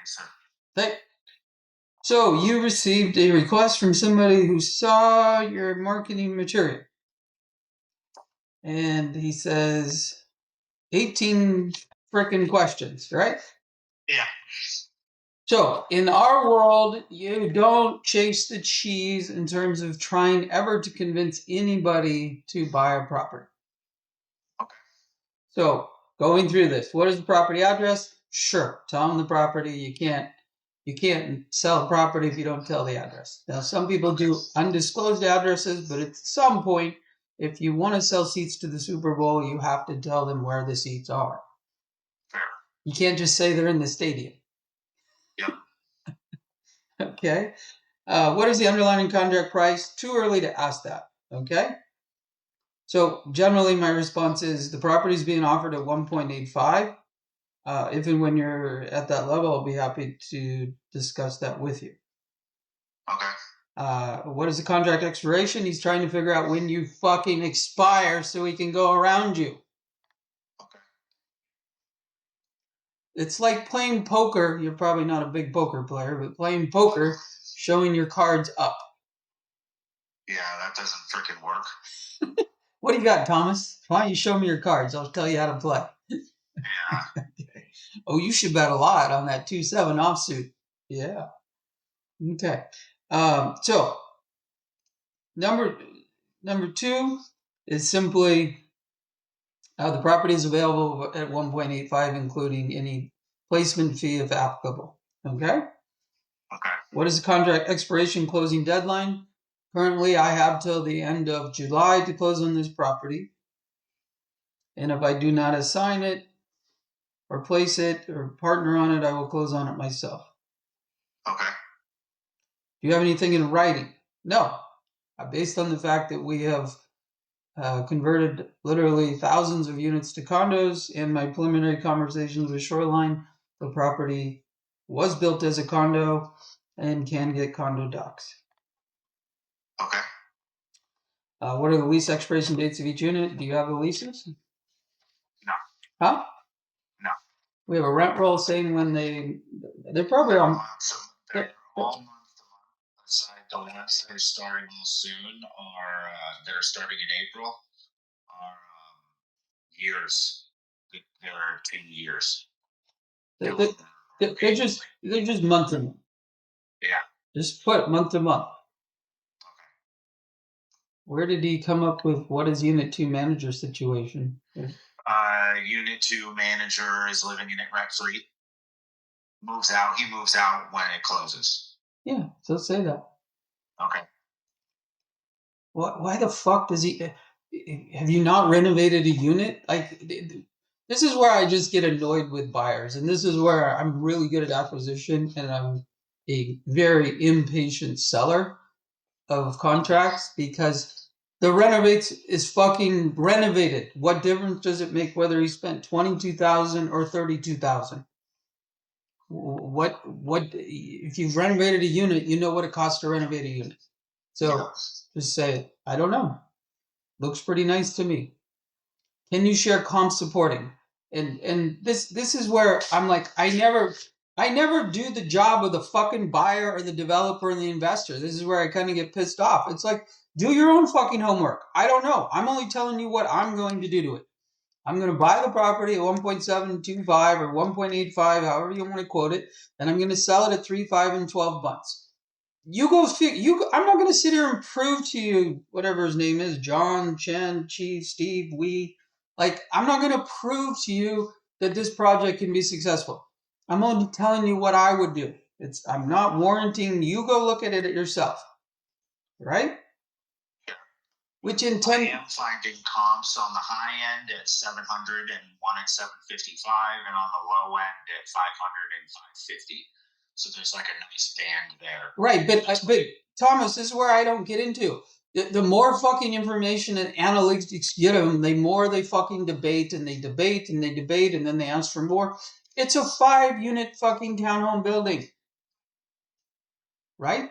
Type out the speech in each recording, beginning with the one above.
sir. Hey. So you received a request from somebody who saw your marketing material. And he says 18 frickin' questions, right? Yeah. So in our world, you don't chase the cheese in terms of trying ever to convince anybody to buy a property. Okay. So going through this, what is the property address? Sure, tell them the property. You can't sell the property if you don't tell the address. Now, some people do undisclosed addresses, but at some point, if you want to sell seats to the Super Bowl, you have to tell them where the seats are. Fair. You can't just say they're in the stadium. Yep. Okay. What is the underlying contract price? Too early to ask that. Okay. So generally, my response is the property is being offered at 1.85. If and when you're at that level, I'll be happy to discuss that with you. Okay. What is the contract expiration? He's trying to figure out when you fucking expire so he can go around you. Okay. It's like playing poker. You're probably not a big poker player, but playing poker, showing your cards up. Yeah, that doesn't freaking work. What do you got, Thomas? Why don't you show me your cards? I'll tell you how to play. Yeah. Okay. Oh, you should bet a lot on that 2-7 offsuit. Yeah. Okay. So number two is simply the property is available at 1.85, including any placement fee if applicable. Okay? Okay. What is the contract expiration closing deadline? Currently, I have till the end of July to close on this property. And if I do not assign it or place it or partner on it, I will close on it myself. Okay. Do you have anything in writing? No. Based on the fact that we have converted literally thousands of units to condos, and my preliminary conversations with Shoreline, the property was built as a condo and can get condo docs. Okay. What are the lease expiration dates of each unit? Do you have the leases? No. Huh? No. We have a rent roll saying when they're probably on. They're all month to month. Aside the ones that are starting soon, or they're starting in April, are years. They're 10 years. They're just month to month. Yeah. Just put month to month. Okay. Where did he come up with what is Unit 2 manager situation? Unit 2 manager is living in it rent free. He moves out when it closes. Yeah, so say that. Okay. Why the fuck does he? Have you not renovated a unit? Like, this is where I just get annoyed with buyers, and this is where I'm really good at acquisition, and I'm a very impatient seller of contracts because the renovates is fucking renovated. What difference does it make whether he spent $22,000 or $32,000? What if you've renovated a unit, you know what it costs to renovate a unit. So just say, I don't know. Looks pretty nice to me. Can you share comp supporting? And this is where I'm like, I never do the job of the fucking buyer or the developer and the investor. This is where I kind of get pissed off. It's like, do your own fucking homework. I don't know. I'm only telling you what I'm going to do to it. I'm going to buy the property at 1.725 or 1.85, however you want to quote it, and I'm going to sell it at 3.5 in 12 months. You go I'm not going to sit here and prove to you whatever his name is, John, Chen, Chi, Steve, I'm not going to prove to you that this project can be successful. I'm only telling you what I would do. I'm not warranting you go look at it yourself, right? Which in 10, I am finding comps on the high end at 700 and one at 755, and on the low end at 500 and 550. So there's like a nice band there. Right, but Thomas, this is where I don't get into. The more fucking information and analytics you get them, the more they fucking debate and they debate and they debate and then they ask for more. It's a 5-unit fucking townhome building. Right?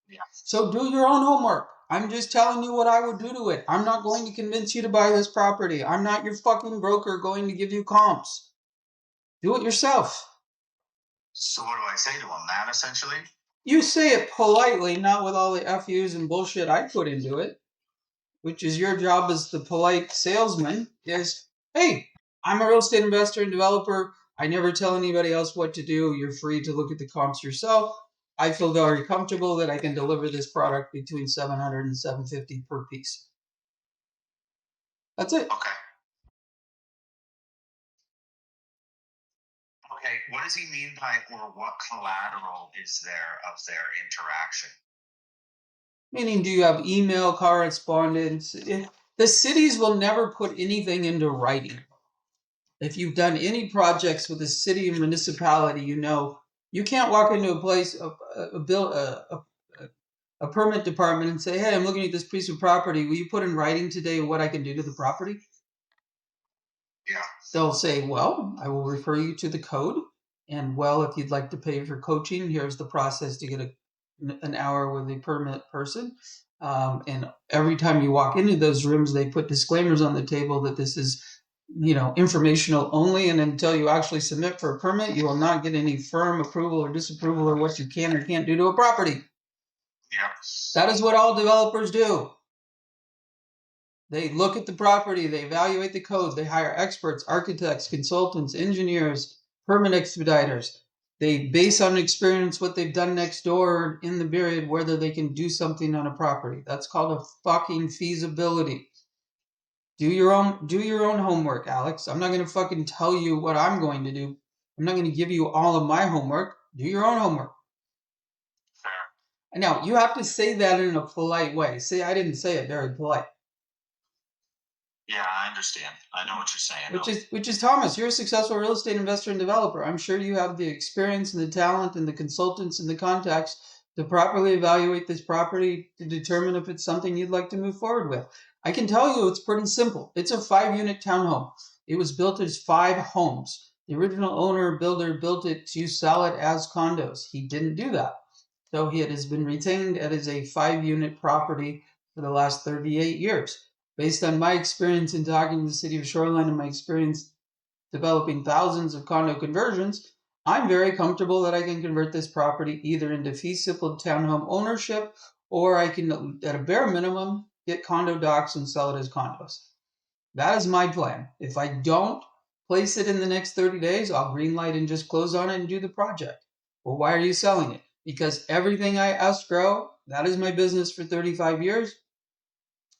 Yeah. So do your own homework. I'm just telling you what I would do to it. I'm not going to convince you to buy this property. I'm not your fucking broker going to give you comps. Do it yourself. So what do I say to him? That essentially? You say it politely, not with all the FUs and bullshit I put into it, which is your job as the polite salesman, is, hey, I'm a real estate investor and developer. I never tell anybody else what to do. You're free to look at the comps yourself. I feel very comfortable that I can deliver this product between 700 and 750 per piece. That's it. Okay. Okay, what does he mean by, or what collateral is there of their interaction? Meaning, do you have email correspondence? The cities will never put anything into writing. If you've done any projects with a city or municipality, you know you can't walk into a place, a permit department, and say, "Hey, I'm looking at this piece of property. Will you put in writing today what I can do to the property?" Yeah. They'll say, "Well, I will refer you to the code, and well, if you'd like to pay for coaching, here's the process to get an hour with a permit person." And every time you walk into those rooms, they put disclaimers on the table that this is, informational only, and until you actually submit for a permit, you will not get any firm approval or disapproval or what you can or can't do to a property. Yeah. That is what all developers do. They look at the property, they evaluate the code, they hire experts, architects, consultants, engineers, permit expediters. They base on experience what they've done next door in the period, whether they can do something on a property. That's called a fucking feasibility. Do your own homework, Alex. I'm not going to fucking tell you what I'm going to do. I'm not going to give you all of my homework. Do your own homework. Fair. Now, you have to say that in a polite way. See, I didn't say it very polite. Yeah, I understand. I know what you're saying. Which is Thomas, you're a successful real estate investor and developer. I'm sure you have the experience and the talent and the consultants and the contacts to properly evaluate this property to determine if it's something you'd like to move forward with. I can tell you it's pretty simple. It's a 5-unit townhome. It was built as 5 homes. The original owner builder built it to sell it as condos. He didn't do that. So it has been retained as a 5-unit property for the last 38 years. Based on my experience in talking to the city of Shoreline and my experience developing thousands of condo conversions, I'm very comfortable that I can convert this property either into fee simple townhome ownership, or I can, at a bare minimum, get condo docs and sell it as condos. That is my plan. If I don't place it in the next 30 days, I'll greenlight and just close on it and do the project. Well, why are you selling it? Because everything I escrow, that is my business for 35 years.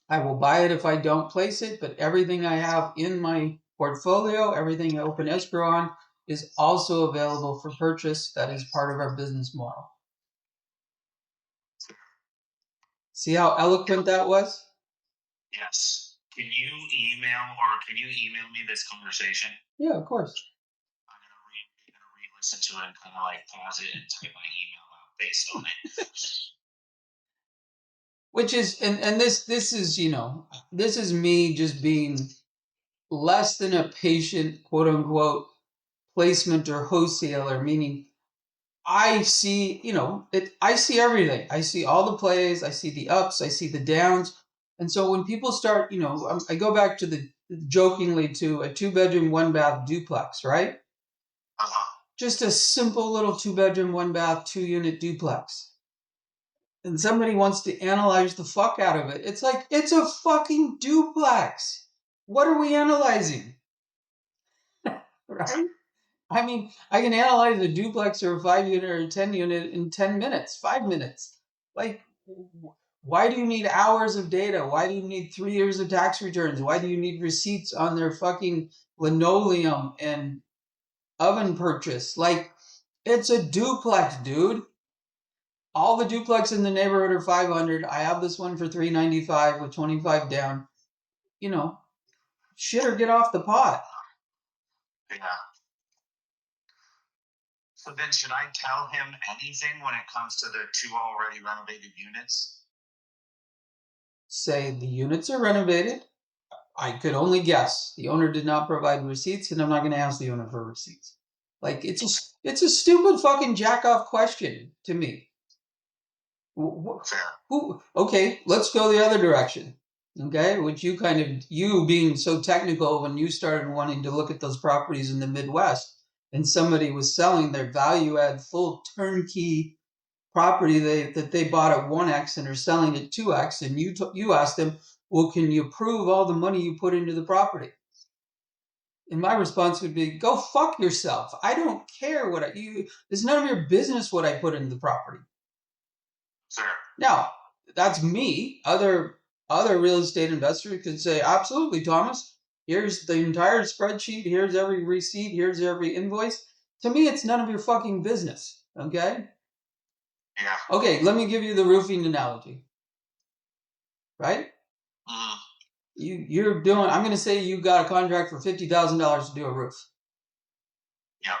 I will buy it if I don't place it, but everything I have in my portfolio, everything I open escrow on, is also available for purchase. That is part of our business model. See how eloquent that was? Yes. Can you email me this conversation? Yeah, of course. I'm gonna re-listen to it and kind of like pause it and type my email out based on it. Which is, and this is, this is me just being less than a patient, quote unquote, placement or wholesaler, meaning I see, I see everything. I see all the plays, I see the ups, I see the downs. And so when people start, I go back to the jokingly to a 2-bedroom, 1-bath duplex, right? Just a simple little 2-bedroom, 1-bath, 2-unit duplex. And somebody wants to analyze the fuck out of it. It's like, it's a fucking duplex. What are we analyzing? Right? I mean, I can analyze a duplex or a 5-unit or a 10-unit in 10 minutes, 5 minutes. Like, why do you need hours of data? Why do you need 3 years of tax returns? Why do you need receipts on their fucking linoleum and oven purchase? Like, it's a duplex, dude. All the duplex in the neighborhood are 500. I have this one for 395 with 25 down. Shit or get off the pot. Yeah. So then should I tell him anything when it comes to the 2 already renovated units? Say the units are renovated. I could only guess. The owner did not provide receipts, and I'm not going to ask the owner for receipts. Like, it's a stupid fucking jack off question to me. Fair. Okay, let's go the other direction. Okay, which you being so technical when you started wanting to look at those properties in the Midwest, and somebody was selling their value add full turnkey property that they bought at 1x and are selling at 2x, and you asked them, well, can you prove all the money you put into the property? And my response would be, go fuck yourself. I don't care it's none of your business what I put into the property. Sure. Now, that's me. Other real estate investors could say, absolutely, Thomas. Here's the entire spreadsheet. Here's every receipt. Here's every invoice. To me, it's none of your fucking business. Okay? Yeah. Okay, let me give you the roofing analogy. Right? Mm-hmm. I'm going to say you got a contract for $50,000 to do a roof. Yeah.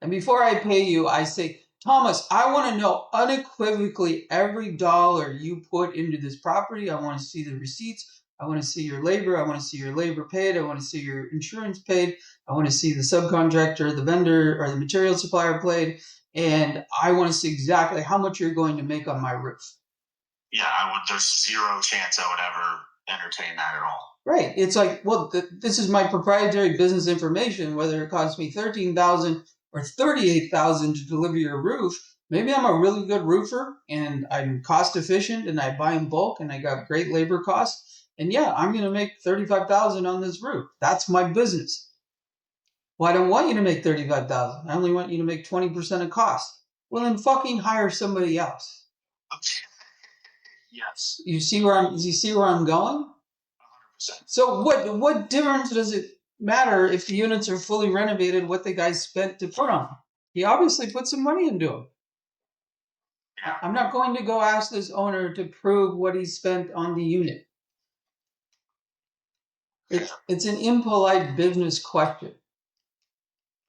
And before I pay you, I say, Thomas, I want to know unequivocally every dollar you put into this property. I want to see the receipts. I want to see your labor. I want to see your labor paid. I want to see your insurance paid. I want to see the subcontractor, the vendor, or the material supplier paid. And I want to see exactly how much you're going to make on my roof. Yeah, there's zero chance I would ever entertain that at all. Right. It's like, well, this is my proprietary business information, whether it costs me $13,000 or $38,000 to deliver your roof. Maybe I'm a really good roofer and I'm cost efficient and I buy in bulk and I got great labor costs. And yeah, I'm going to make $35,000 on this roof. That's my business. Well, I don't want you to make $35,000. I only want you to make 20% of cost. Well, then fucking hire somebody else. Yes. You see where I'm going? 100%. So what difference does it matter if the units are fully renovated, what the guy spent to put on them? He obviously put some money into them. Yeah. I'm not going to go ask this owner to prove what he spent on the unit. It's an impolite business question.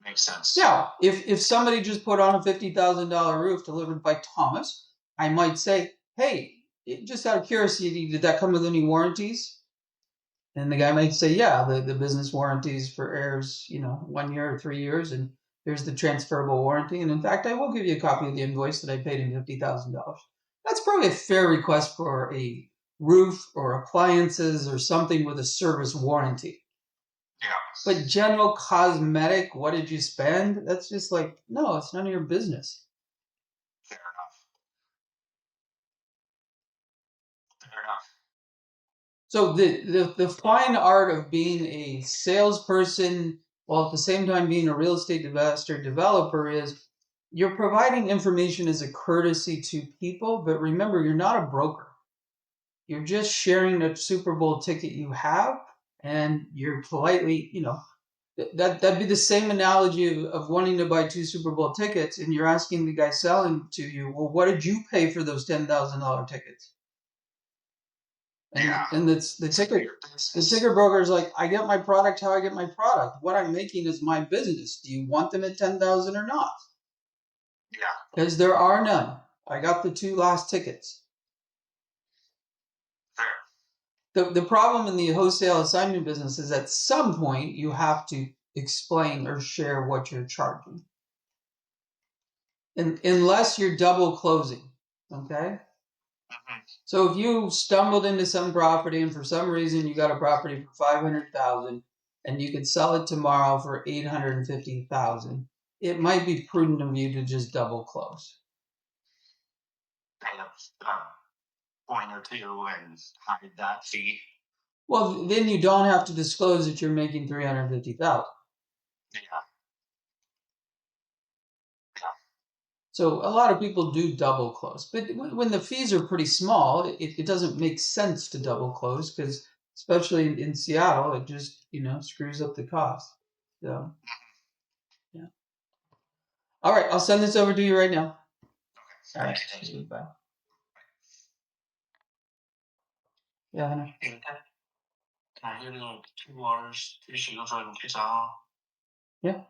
Makes sense. Now, if somebody just put on a $50,000 roof delivered by Thomas, I might say, hey, just out of curiosity, did that come with any warranties? And the guy might say, yeah, the business warranties for heirs, 1 year or 3 years, and there's the transferable warranty. And in fact, I will give you a copy of the invoice that I paid him $50,000. That's probably a fair request for a roof or appliances or something with a service warranty. Yeah. But general cosmetic, what did you spend? That's just like, no, it's none of your business. Fair enough. Fair enough. So the fine art of being a salesperson while at the same time being a real estate investor developer is you're providing information as a courtesy to people, but remember, you're not a broker. You're just sharing a Super Bowl ticket you have, and you're politely, that'd be the same analogy of wanting to buy 2 Super Bowl tickets, and you're asking the guy selling to you, well, what did you pay for those $10,000 tickets? And the ticket broker is like, I get my product how I get my product. What I'm making is my business. Do you want them at 10,000 or not? Yeah. Because there are none. I got the 2 last tickets. Fair. The problem in the wholesale assignment business is at some point you have to explain or share what you're charging. And unless you're double closing. Okay? Mm-hmm. So if you stumbled into some property and for some reason you got a property for $500,000 and you could sell it tomorrow for $850,000, it might be prudent of you to just double close. Pay a point or two and hide that fee. Well, then you don't have to disclose that you're making $350,000. Yeah. So a lot of people do double close, but when the fees are pretty small, it doesn't make sense to double close because, especially in Seattle, it just screws up the cost. So, yeah. All right, I'll send this over to you right now. Okay. All right, thank you. Bye. Yeah, Hunter. Can I get like $2 2 sugar for the pizza? Yeah.